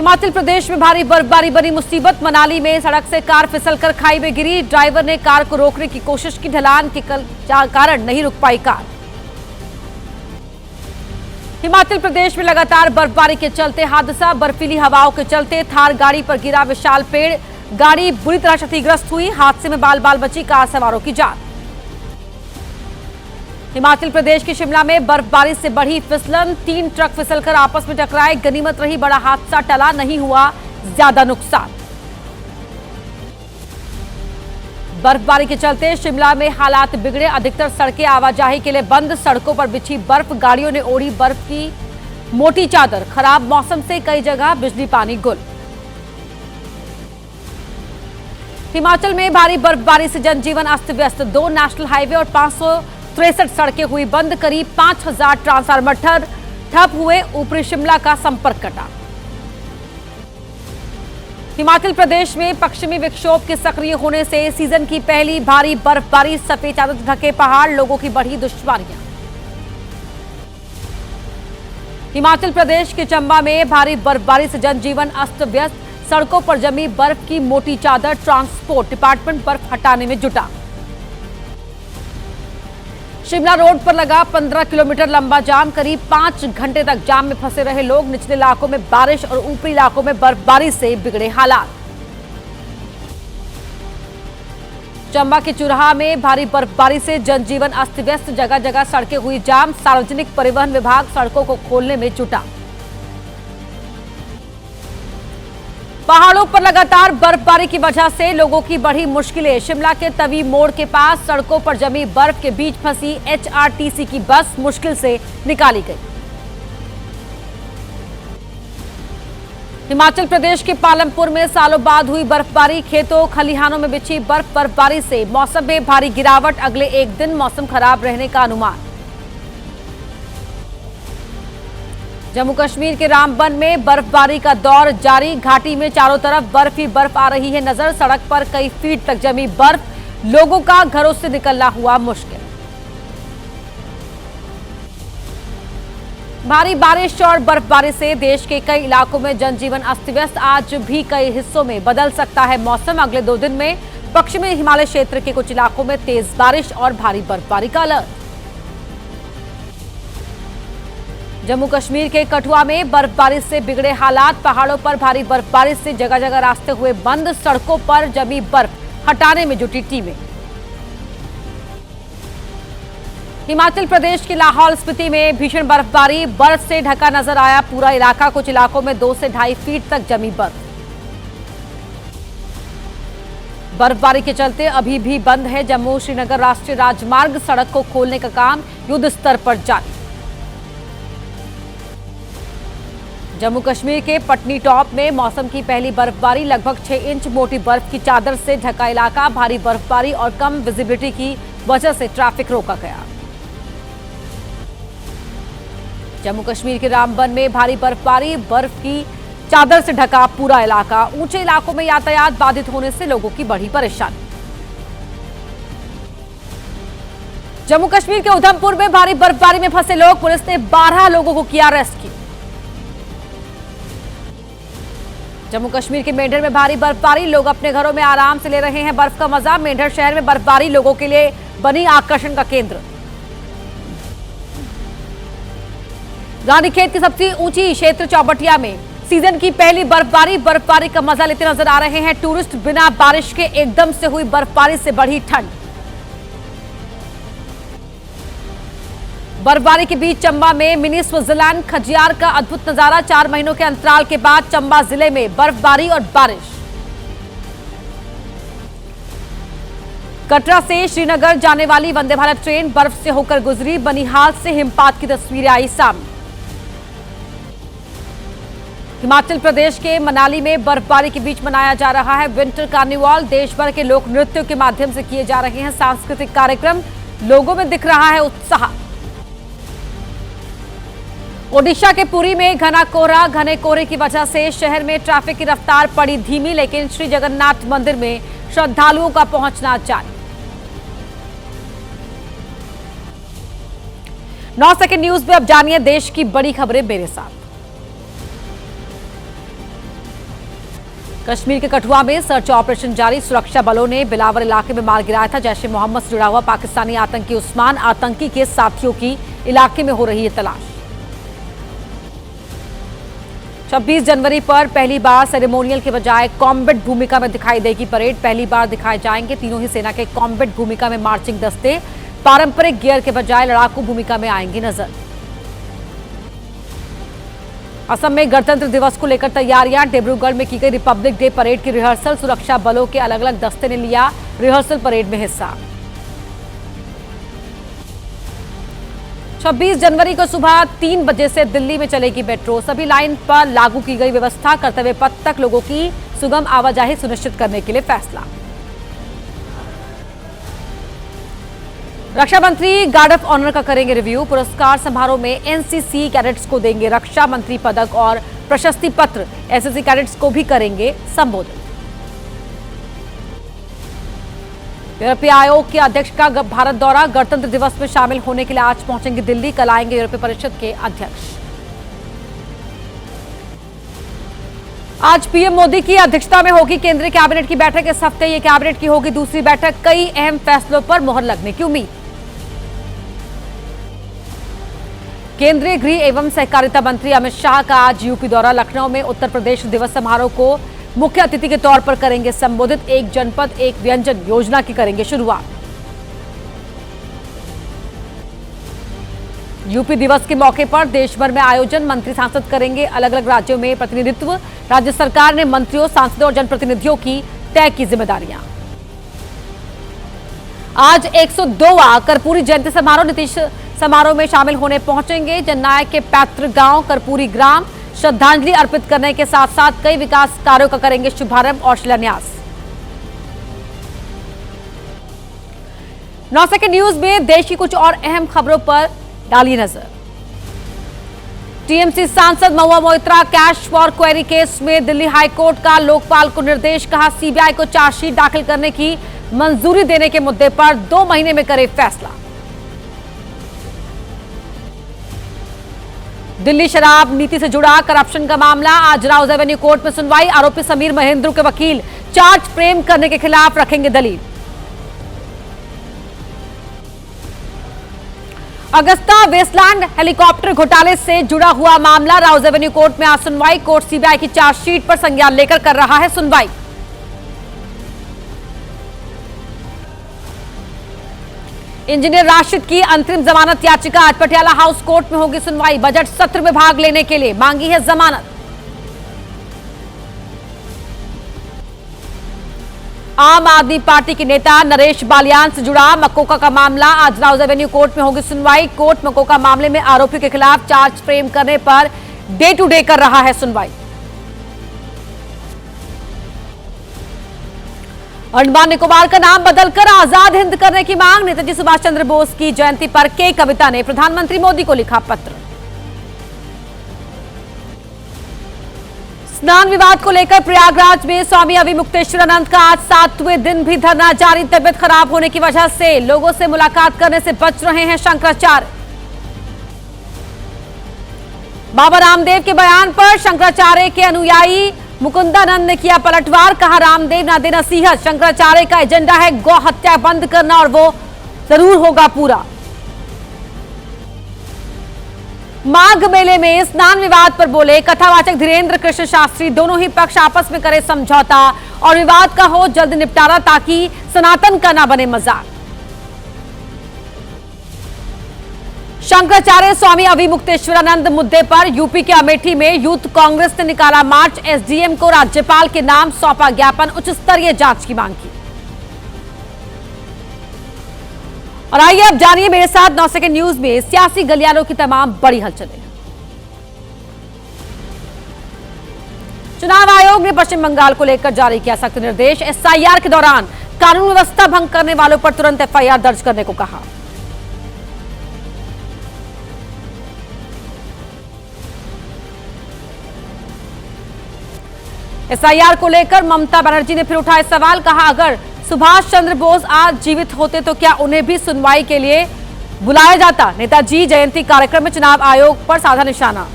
हिमाचल प्रदेश में भारी बर्फबारी बनी मुसीबत। मनाली में सड़क से कार फिसलकर खाई में गिरी। ड्राइवर ने कार को रोकने की कोशिश की, ढलान के कारण नहीं रुक पाई कार। हिमाचल प्रदेश में लगातार बर्फबारी के चलते हादसा। बर्फीली हवाओं के चलते थार गाड़ी पर गिरा विशाल पेड़, गाड़ी बुरी तरह क्षतिग्रस्त हुई। हादसे में बाल बाल बची कार सवारों की जान। हिमाचल प्रदेश के शिमला में बर्फबारी से बढ़ी फिसलन, 3 ट्रक फिसलकर आपस में टकराए। गनीमत रही बड़ा हादसा टला, नहीं हुआ ज्यादा नुकसान। बर्फबारी के चलते शिमला में हालात बिगड़े, अधिकतर सड़कें आवाजाही के लिए बंद। सड़कों पर बिछी बर्फ, गाड़ियों ने ओढ़ी बर्फ की मोटी चादर। खराब मौसम से कई जगह बिजली पानी गुल। हिमाचल में भारी बर्फबारी से जनजीवन अस्त व्यस्त। 2 नेशनल हाईवे और 563 सड़कें हुई बंद। करीब 5000 ट्रांसफार्मर ठप हुए। ऊपरी शिमला का संपर्क कटा। हिमाचल प्रदेश में पश्चिमी विक्षोभ के सक्रिय होने से सीजन की पहली भारी बर्फबारी। सफेद चादर से ढके पहाड़, लोगों की बढ़ी दुश्वारियां। हिमाचल प्रदेश के चंबा में भारी बर्फबारी से जनजीवन अस्त व्यस्त। सड़कों पर जमी बर्फ की मोटी चादर। ट्रांसपोर्ट डिपार्टमेंट बर्फ हटाने में जुटा। शिमला रोड पर लगा 15 किलोमीटर लंबा जाम। करीब 5 घंटे तक जाम में फंसे रहे लोग। निचले इलाकों में बारिश और ऊपरी इलाकों में बर्फबारी से बिगड़े हालात। चंबा के चुराहा में भारी बर्फबारी से जनजीवन अस्त व्यस्त। जगह जगह सड़कें हुई जाम। सार्वजनिक परिवहन विभाग सड़कों को खोलने में जुटा। पहाड़ों पर लगातार बर्फबारी की वजह से लोगों की बढ़ी मुश्किलें। शिमला के तवी मोड़ के पास सड़कों पर जमी बर्फ के बीच फंसी HRTC की बस मुश्किल से निकाली गई। हिमाचल प्रदेश के पालमपुर में सालों बाद हुई बर्फबारी। खेतों खलिहानों में बिछी बर्फबारी से मौसम में भारी गिरावट। अगले 1 दिन मौसम खराब रहने का अनुमान। जम्मू कश्मीर के रामबन में बर्फबारी का दौर जारी। घाटी में चारों तरफ बर्फ ही बर्फ आ रही है नजर। सड़क पर कई फीट तक जमी बर्फ, लोगों का घरों से निकलना हुआ मुश्किल। भारी बारिश और बर्फबारी से देश के कई इलाकों में जनजीवन अस्त व्यस्त। आज भी कई हिस्सों में बदल सकता है मौसम। अगले 2 दिन में पश्चिमी हिमालय क्षेत्र के कुछ इलाकों में तेज बारिश और भारी बर्फबारी का अलर्ट। जम्मू कश्मीर के कठुआ में बर्फबारी से बिगड़े हालात। पहाड़ों पर भारी बर्फबारी से जगह जगह रास्ते हुए बंद। सड़कों पर जमी बर्फ हटाने में जुटी टीमें। हिमाचल प्रदेश के लाहौल स्पीति में भीषण बर्फबारी। बर्फ से ढका नजर आया पूरा इलाका। कुछ इलाकों में 2 से 2.5 फीट तक जमी बर्फ। बर्फबारी के चलते अभी भी बंद है जम्मू श्रीनगर राष्ट्रीय राजमार्ग। सड़क को खोलने का काम युद्ध स्तर पर जारी। जम्मू कश्मीर के पटनी टॉप में मौसम की पहली बर्फबारी। लगभग 6 इंच मोटी बर्फ की चादर से ढका इलाका। भारी बर्फबारी और कम विजिबिलिटी की वजह से ट्रैफिक रोका गया। जम्मू कश्मीर के रामबन में भारी बर्फबारी। बर्फ की चादर से ढका पूरा इलाका। ऊंचे इलाकों में यातायात बाधित होने से लोगों की बढ़ी परेशानी। जम्मू कश्मीर के उधमपुर में भारी बर्फबारी में फंसे लोग। पुलिस ने 12 लोगों को किया रेस्क्यू। जम्मू कश्मीर के मेंढर में भारी बर्फबारी। लोग अपने घरों में आराम से ले रहे हैं बर्फ का मजा। मेंढर शहर में बर्फबारी लोगों के लिए बनी आकर्षण का केंद्र। रानीखेत की सबसे ऊंची क्षेत्र चौबटिया में सीजन की पहली बर्फबारी का मजा लेते नजर आ रहे हैं टूरिस्ट। बिना बारिश के एकदम से हुई बर्फबारी से बढ़ी ठंड। बर्फबारी के बीच चंबा में मिनी स्विट्जरलैंड खजियार का अद्भुत नजारा। 4 महीनों के अंतराल के बाद चंबा जिले में बर्फबारी और बारिश। कटरा से श्रीनगर जाने वाली वंदे भारत ट्रेन बर्फ से होकर गुजरी। बनिहाल से हिमपात की तस्वीरें आई सामने। हिमाचल प्रदेश के मनाली में बर्फबारी के बीच मनाया जा रहा है विंटर कार्निवाल। देश भर के लोक नृत्यों के माध्यम से किए जा रहे हैं सांस्कृतिक कार्यक्रम। लोगों में दिख रहा है उत्साह। ओडिशा के पुरी में घना कोहरा। घने कोहरे की वजह से शहर में ट्रैफिक की रफ्तार पड़ी धीमी, लेकिन श्री जगन्नाथ मंदिर में श्रद्धालुओं का पहुंचना जारी। 9 सेकंड न्यूज में अब जानिए देश की बड़ी खबरें मेरे साथ। कश्मीर के कठुआ में सर्च ऑपरेशन जारी। सुरक्षा बलों ने बिलावर इलाके में मार गिराया था। जैश ए मोहम्मद से जुड़ा हुआ पाकिस्तानी आतंकी उस्मान आतंकी के साथियों की इलाके में हो रही है तलाश। 26 जनवरी पर पहली बार सेरेमोनियल के बजाय कॉम्बैट भूमिका में दिखाई देगी परेड। पहली बार दिखाए जाएंगे तीनों ही सेना के कॉम्बैट भूमिका में मार्चिंग दस्ते। पारंपरिक गियर के बजाय लड़ाकू भूमिका में आएंगे नजर। असम में गणतंत्र दिवस को लेकर तैयारियां। डिब्रूगढ़ में की गई रिपब्लिक डे परेड की रिहर्सल। सुरक्षा बलों के अलग अलग दस्ते ने लिया रिहर्सल परेड में हिस्सा। 26 जनवरी को सुबह 3 बजे से दिल्ली में चलेगी मेट्रो। सभी लाइन पर लागू की गई व्यवस्था। कर्तव्य पथ तक लोगों की सुगम आवाजाही सुनिश्चित करने के लिए फैसला। रक्षा मंत्री गार्ड ऑफ ऑनर का करेंगे रिव्यू। पुरस्कार समारोह में एनसीसी कैडेट्स को देंगे रक्षा मंत्री पदक और प्रशस्ति पत्र। एसएससी कैडेट्स को भी करेंगे संबोधित। यूरोपीय आयोग के अध्यक्ष का भारत दौरा। गणतंत्र दिवस में शामिल होने के लिए आज पहुंचेंगे दिल्ली। कल आएंगे यूरोपीय परिषद के अध्यक्ष। आज पीएम मोदी की अध्यक्षता में होगी केंद्रीय कैबिनेट की बैठक। इस हफ्ते ये कैबिनेट की होगी दूसरी बैठक। कई अहम फैसलों पर मुहर लगने की उम्मीद। केंद्रीय गृह एवं सहकारिता मंत्री अमित शाह का आज यूपी दौरा। लखनऊ में उत्तर प्रदेश दिवस समारोह को मुख्य अतिथि के तौर पर करेंगे संबोधित। एक जनपद एक व्यंजन योजना की करेंगे शुरुआत। यूपी दिवस के मौके पर देश भर में आयोजन। मंत्री सांसद करेंगे अलग अलग राज्यों में प्रतिनिधित्व। राज्य सरकार ने मंत्रियों सांसदों और जनप्रतिनिधियों की तय की जिम्मेदारियां। आज 102वां कर्पूरी जयंती समारोह। नीतीश समारोह में शामिल होने पहुंचेंगे। जननायक के पैतृक गांव कर्पूरी ग्राम श्रद्धांजलि अर्पित करने के साथ साथ कई विकास कार्यों का करेंगे शुभारंभ और शिलान्यास। 9 सेकंड न्यूज में देश की कुछ और अहम खबरों पर डाली नजर। टीएमसी सांसद Mahua Moitra cash for query case में दिल्ली हाईकोर्ट का लोकपाल को निर्देश। कहा सीबीआई को चार्जशीट दाखिल करने की मंजूरी देने के मुद्दे पर 2 महीने में करे फैसला। दिल्ली शराब नीति से जुड़ा करप्शन का मामला। आज राउज एवेन्यू कोर्ट में सुनवाई। आरोपी समीर महेंद्र के वकील चार्ज फ्रेम करने के खिलाफ रखेंगे दलील। अगस्ता वेस्टलैंड हेलीकॉप्टर घोटाले से जुड़ा हुआ मामला। राउज एवेन्यू कोर्ट में आज सुनवाई। कोर्ट सीबीआई की चार्जशीट पर संज्ञान लेकर कर रहा है सुनवाई। इंजीनियर राशिद की अंतरिम जमानत याचिका। आज पटियाला हाउस कोर्ट में होगी सुनवाई। बजट सत्र में भाग लेने के लिए मांगी है जमानत। आम आदमी पार्टी के नेता नरेश बालियान से जुड़ा मकोका का मामला। आज राउज एवेन्यू कोर्ट में होगी सुनवाई। कोर्ट मकोका मामले में आरोपी के खिलाफ चार्ज फ्रेम करने पर डे टू डे कर रहा है सुनवाई। अंडमान निकोबार का नाम बदलकर आजाद हिंद करने की मांग। नेताजी सुभाष चंद्र बोस की जयंती पर के कविता ने प्रधानमंत्री मोदी को लिखा पत्र। स्नान विवाद को लेकर प्रयागराज में स्वामी अविमुक्तेश्वरानंद का आज 7वें दिन भी धरना जारी। तबियत खराब होने की वजह से लोगों से मुलाकात करने से बच रहे हैं शंकराचार्य। बाबा रामदेव के बयान पर शंकराचार्य के अनुयायी मुकुंदानंद ने किया पलटवार। कहा रामदेव ना दे नसीहत। शंकराचार्य का एजेंडा है गौ हत्या बंद करना और वो जरूर होगा पूरा। माघ मेले में स्नान विवाद पर बोले कथावाचक धीरेन्द्र कृष्ण शास्त्री। दोनों ही पक्ष आपस में करे समझौता और विवाद का हो जल्द निपटारा ताकि सनातन का ना बने मजाक। शंकराचार्य स्वामी अविमुक्तेश्वरानंद मुद्दे पर यूपी के अमेठी में यूथ कांग्रेस ने निकाला मार्च। एसडीएम को राज्यपाल के नाम सौंपा ज्ञापन। उच्च स्तरीय जांच की मांग की। और आइए अब जानिए मेरे साथ 9 सेकंड न्यूज में सियासी गलियारों की तमाम बड़ी हलचलें। चुनाव आयोग ने पश्चिम बंगाल को लेकर जारी किया सख्त निर्देश। एसआईआर के दौरान कानून व्यवस्था भंग करने वालों पर तुरंत एफआईआर दर्ज करने को कहा। एसआईआर को लेकर ममता बनर्जी ने फिर उठाए सवाल। कहा अगर सुभाष चंद्र बोस आज जीवित होते तो क्या उन्हें भी सुनवाई के लिए बुलाया जाता। नेताजी जयंती कार्यक्रम में चुनाव आयोग पर साधा निशाना।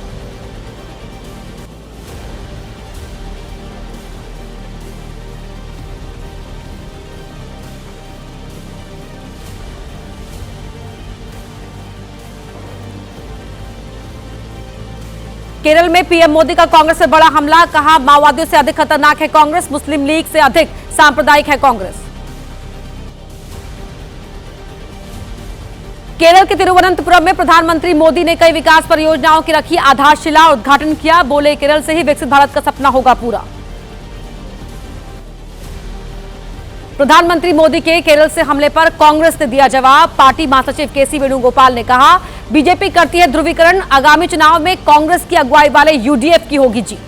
केरल में पीएम मोदी का कांग्रेस पर बड़ा हमला, कहा माओवादियों से अधिक खतरनाक है कांग्रेस, मुस्लिम लीग से अधिक सांप्रदायिक है कांग्रेस। केरल के तिरुवनंतपुरम में प्रधानमंत्री मोदी ने कई विकास परियोजनाओं की रखी आधारशिला और उद्घाटन किया, बोले केरल से ही विकसित भारत का सपना होगा पूरा। प्रधानमंत्री मोदी के केरल से हमले पर कांग्रेस ने दिया जवाब, पार्टी महासचिव केसी वेणुगोपाल ने कहा बीजेपी करती है ध्रुवीकरण, आगामी चुनाव में कांग्रेस की अगुवाई वाले यूडीएफ की होगी जीत।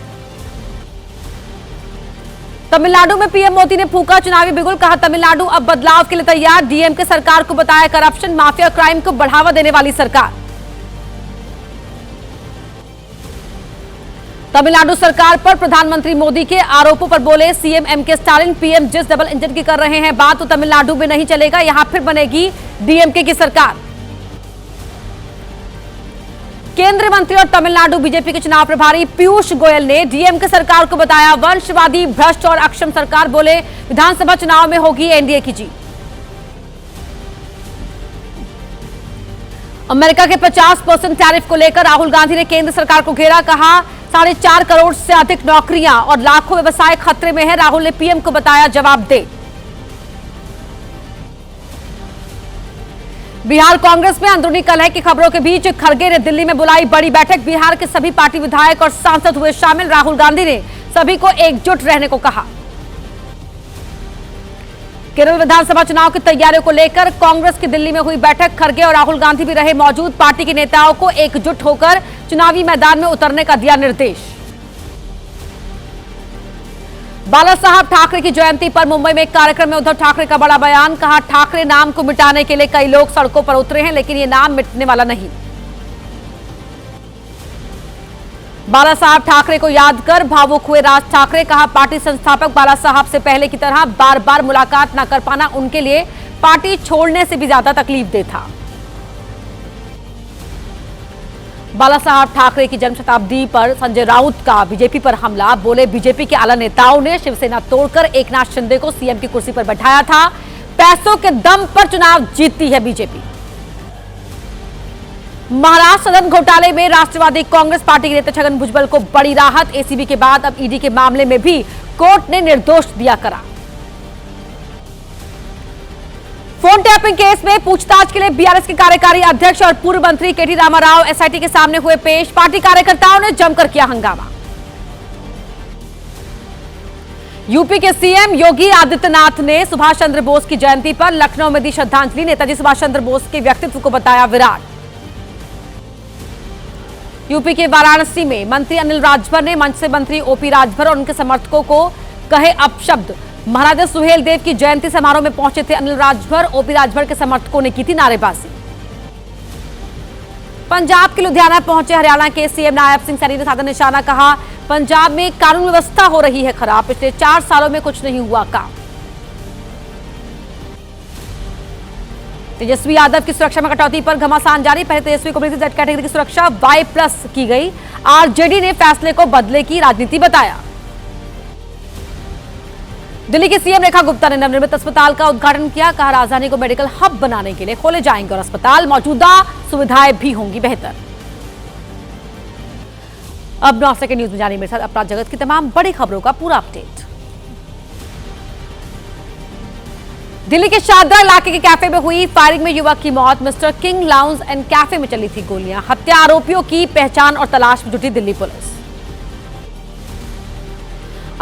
तमिलनाडु में पीएम मोदी ने फूका चुनावी बिगुल, कहा तमिलनाडु अब बदलाव के लिए तैयार, डीएमके सरकार को बताया करप्शन माफिया क्राइम को बढ़ावा देने वाली सरकार। तमिलनाडु सरकार पर प्रधानमंत्री मोदी के आरोपों पर बोले सीएम एमके स्टालिन, पीएम जिस डबल इंजन की कर रहे हैं बात तो तमिलनाडु में नहीं चलेगा, यहां फिर बनेगी डीएमके की सरकार। केंद्रीय मंत्री और तमिलनाडु बीजेपी के चुनाव प्रभारी पीयूष गोयल ने डीएमके सरकार को बताया वंशवादी, भ्रष्ट और अक्षम सरकार, बोले विधानसभा चुनाव में होगी एनडीए की जीत। अमेरिका के 50% टैरिफ को लेकर राहुल गांधी ने केंद्र सरकार को घेरा, कहा 4.5 करोड़ से अधिक नौकरियां और लाखों व्यवसाय खतरे में है, राहुल ने पीएम को बताया जवाब दे। बिहार कांग्रेस में अंदरूनी कलह की खबरों के बीच खड़गे ने दिल्ली में बुलाई बड़ी बैठक, बिहार के सभी पार्टी विधायक और सांसद हुए शामिल, राहुल गांधी ने सभी को एकजुट रहने को कहा। केरल विधानसभा चुनाव की तैयारियों को लेकर कांग्रेस की दिल्ली में हुई बैठक, खड़गे और राहुल गांधी भी रहे मौजूद, पार्टी के नेताओं को एकजुट होकर चुनावी मैदान में उतरने का दिया निर्देश। बाला साहब ठाकरे की जयंती पर मुंबई में एक कार्यक्रम में उद्धव ठाकरे का बड़ा बयान, कहा ठाकरे नाम को मिटाने के लिए कई लोग सड़कों पर उतरे हैं, लेकिन ये नाम मिटने वाला नहीं। बाला साहब ठाकरे को याद कर भावुक हुए राज ठाकरे, कहा पार्टी संस्थापक बाला साहब से पहले की तरह बार बार मुलाकात न कर पाना उनके लिए पार्टी छोड़ने से भी ज्यादा तकलीफदेह था। बाला साहब ठाकरे की जन्म शताब्दी पर संजय राउत का बीजेपी पर हमला, बोले बीजेपी के आला नेताओं ने शिवसेना तोड़कर एकनाथ शिंदे को सीएम की कुर्सी पर बैठाया था, पैसों के दम पर चुनाव जीतती है बीजेपी। महाराष्ट्र सदन घोटाले में राष्ट्रवादी कांग्रेस पार्टी के नेता छगन भुजबल को बड़ी राहत, एसीबी के बाद अब ईडी के मामले में भी कोर्ट ने निर्दोष दिया करार। फोन टैपिंग केस में पूछताछ के लिए बीआरएस के कार्यकारी अध्यक्ष और पूर्व मंत्री केटी रामाराव एसआईटी के सामने हुए पेश, पार्टी कार्यकर्ताओं ने जमकर किया हंगामा। यूपी के सीएम योगी आदित्यनाथ ने सुभाष चंद्र बोस की जयंती पर लखनऊ में दी श्रद्धांजलि, नेताजी सुभाष चंद्र बोस के व्यक्तित्व को बताया विराट। यूपी के वाराणसी में मंत्री अनिल राजभर ने मंच से मंत्री ओपी राजभर और उनके समर्थकों को कहे अपशब्द, महाराजा सुहेल देव की जयंती समारोह में पहुंचे थे अनिल राजभर, ओपी राजभर के समर्थकों ने की थी नारेबाजी। पंजाब के लुधियाना पहुंचे हरियाणा के सीएम नायब सिंह सैनी ने साधा निशाना, कहा पंजाब में कानून व्यवस्था हो रही है खराब, पिछले 4 सालों में कुछ नहीं हुआ काम। तेजस्वी यादव की सुरक्षा में कटौती पर घमासान जारी, पहले तेजस्वी को मिली थी जेड कैटेगरी की सुरक्षा, Y+ की गई, आरजेडी ने फैसले को बदले की राजनीति बताया। दिल्ली की सीएम रेखा गुप्ता ने नवनिर्मित अस्पताल का उद्घाटन किया, कहा राजधानी को मेडिकल हब बनाने के लिए खोले जाएंगे और अस्पताल मौजूदा सुविधाएं भी होंगी बेहतर। अब 9 सेकंड न्यूज में जानिए मेरे साथ अपराध जगत की तमाम बड़ी खबरों का पूरा अपडेट। दिल्ली के शारदा इलाके के कैफे में हुई फायरिंग में युवक की मौत, mister king lounge and cafe में चली थी गोलियां, हत्या आरोपियों की पहचान और तलाश में जुटी दिल्ली पुलिस।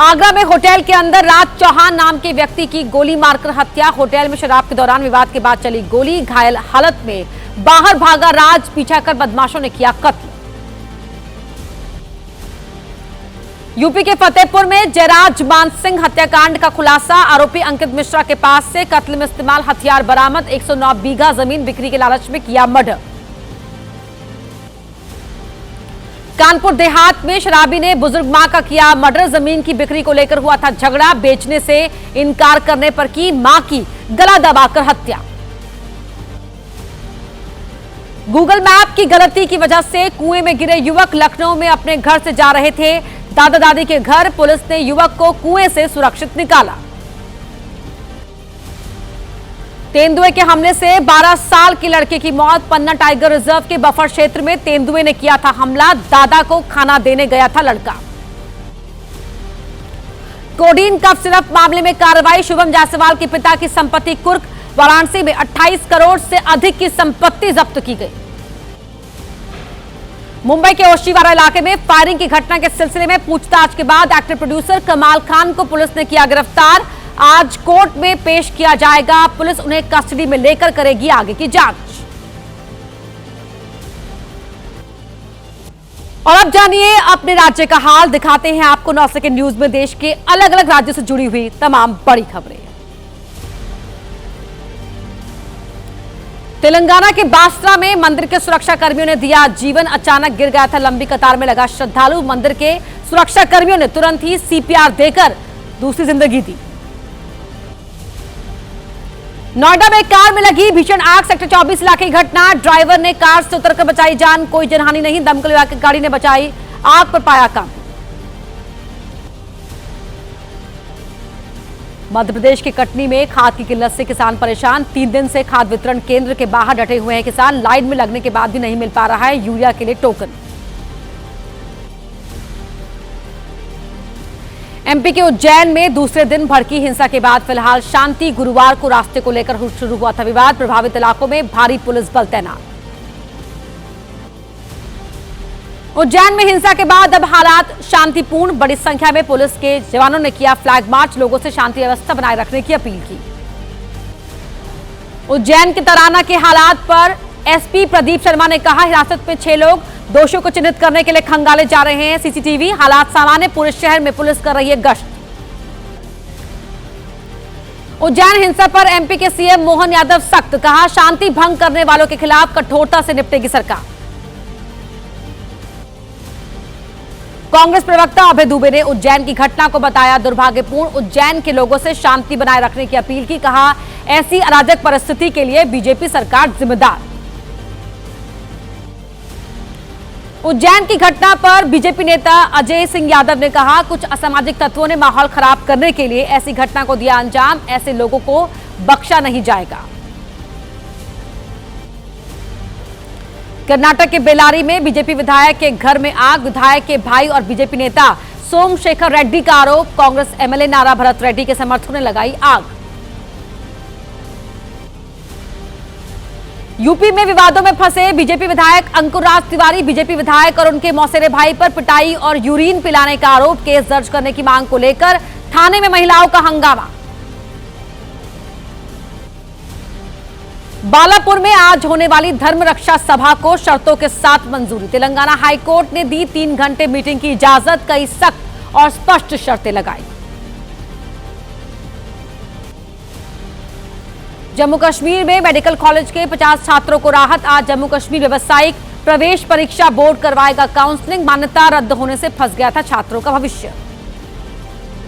आगरा में होटल के अंदर राज चौहान नाम के व्यक्ति की गोली मारकर हत्या, होटल में शराब के दौरान विवाद के बाद चली गोली, घायल हालत में बाहर भागा राज, पीछा कर बदमाशों ने किया कत्ल। यूपी के फतेहपुर में जयराज मान सिंह हत्याकांड का खुलासा, आरोपी अंकित मिश्रा के पास से कत्ल में इस्तेमाल हथियार बरामद, 109 बीघा जमीन बिक्री के लालच में किया मर्डर। कानपुर देहात में शराबी ने बुजुर्ग मां का किया मर्डर, जमीन की बिक्री को लेकर हुआ था झगड़ा, बेचने से इनकार करने पर की मां की गला दबाकर हत्या। गूगल मैप की गलती की वजह से कुएं में गिरे युवक, लखनऊ में अपने घर से जा रहे थे दादा दादी के घर, पुलिस ने युवक को कुएं से सुरक्षित निकाला। तेंदुए के हमले से 12 साल की लड़के की मौत। पन्ना टाइगर रिजर्व के बफर क्षेत्र में तेंदुए ने किया था हमला। दादा को खाना देने गया था लड़का। कोडीन कफ सिरप मामले में कार्रवाई। शुभम जायसवाल के पिता की संपत्ति कुर्क। वाराणसी में 28 करोड़ से अधिक की संपत्ति जब्त की गई। मुंबई के ओशीवारा इलाके में फायरिंग की घटना के सिलसिले में पूछताछ के बाद एक्टर प्रोड्यूसर कमाल खान को पुलिस ने किया गिरफ्तार। आज कोर्ट में पेश किया जाएगा। पुलिस उन्हें कस्टडी में लेकर करेगी आगे की जांच। और अब जानिए अपने राज्य का हाल। दिखाते हैं आपको 9 सेकंड न्यूज में देश के अलग अलग राज्यों से जुड़ी हुई तमाम बड़ी खबरें। तेलंगाना के बास्त्रा में मंदिर के सुरक्षा कर्मियों ने दिया जीवन। अचानक गिर गया था लंबी कतार में लगा श्रद्धालु। मंदिर के सुरक्षा कर्मियों ने तुरंत ही सीपीआर देकर दूसरी जिंदगी दी। नोएडा में कार में लगी भीषण आग। सेक्टर 24 इलाके की घटना। ड्राइवर ने कार से उतरकर बचाई जान। कोई जनहानि नहीं। दमकल विभाग की गाड़ी ने बचाई। आग पर पाया काबू। मध्य प्रदेश के कटनी में खाद की किल्लत से किसान परेशान। 3 दिन से खाद वितरण केंद्र के बाहर डटे हुए हैं किसान। लाइन में लगने के बाद भी नहीं मिल पा रहा है यूरिया के लिए टोकन। एमपी के उज्जैन में दूसरे दिन भड़की हिंसा के बाद फिलहाल शांति। गुरुवार को रास्ते को लेकर शुरू हुआ था विवाद। प्रभावित इलाकों में भारी पुलिस बल तैनात। उज्जैन में हिंसा के बाद अब हालात शांतिपूर्ण। बड़ी संख्या में पुलिस के जवानों ने किया फ्लैग मार्च। लोगों से शांति व्यवस्था बनाए रखने की अपील की। उज्जैन के तराना के हालात पर एसपी प्रदीप शर्मा ने कहा हिरासत में 6 लोग। दोषियों को चिन्हित करने के लिए खंगाले जा रहे हैं सीसीटीवी। हालात सामान्य। पूरे शहर में पुलिस कर रही है गश्त। उज्जैन हिंसा पर एमपी के सीएम मोहन यादव सख्त। कहा शांति भंग करने वालों के खिलाफ कठोरता से निपटेगी सरकार। कांग्रेस प्रवक्ता अभय दुबे ने उज्जैन की घटना को बताया दुर्भाग्यपूर्ण। उज्जैन के लोगों से शांति बनाए रखने की अपील की। कहा ऐसी अराजक परिस्थिति के लिए बीजेपी सरकार जिम्मेदार। उज्जैन की घटना पर बीजेपी नेता अजय सिंह यादव ने कहा कुछ असामाजिक तत्वों ने माहौल खराब करने के लिए ऐसी घटना को दिया अंजाम। ऐसे लोगों को बख्शा नहीं जाएगा। कर्नाटक के बेलारी में बीजेपी विधायक के घर में आग। विधायक के भाई और बीजेपी नेता सोमशेखर रेड्डी का आरोप। कांग्रेस एमएलए नारा भरत रेड्डी के समर्थकों ने लगाई आग। यूपी में विवादों में फंसे बीजेपी विधायक अंकुर राज तिवारी। बीजेपी विधायक और उनके मौसेरे भाई पर पिटाई और यूरिन पिलाने का आरोप। केस दर्ज करने की मांग को लेकर थाने में महिलाओं का हंगामा। बालापुर में आज होने वाली धर्म रक्षा सभा को शर्तों के साथ मंजूरी। तेलंगाना हाईकोर्ट ने दी 3 घंटे मीटिंग की इजाजत। कई सख्त और स्पष्ट शर्तें लगाई। जम्मू कश्मीर में मेडिकल कॉलेज के 50 छात्रों को राहत। आज जम्मू कश्मीर व्यावसायिक प्रवेश परीक्षा बोर्ड करवाएगा काउंसलिंग। मान्यता रद्द होने से फंस गया था छात्रों का भविष्य।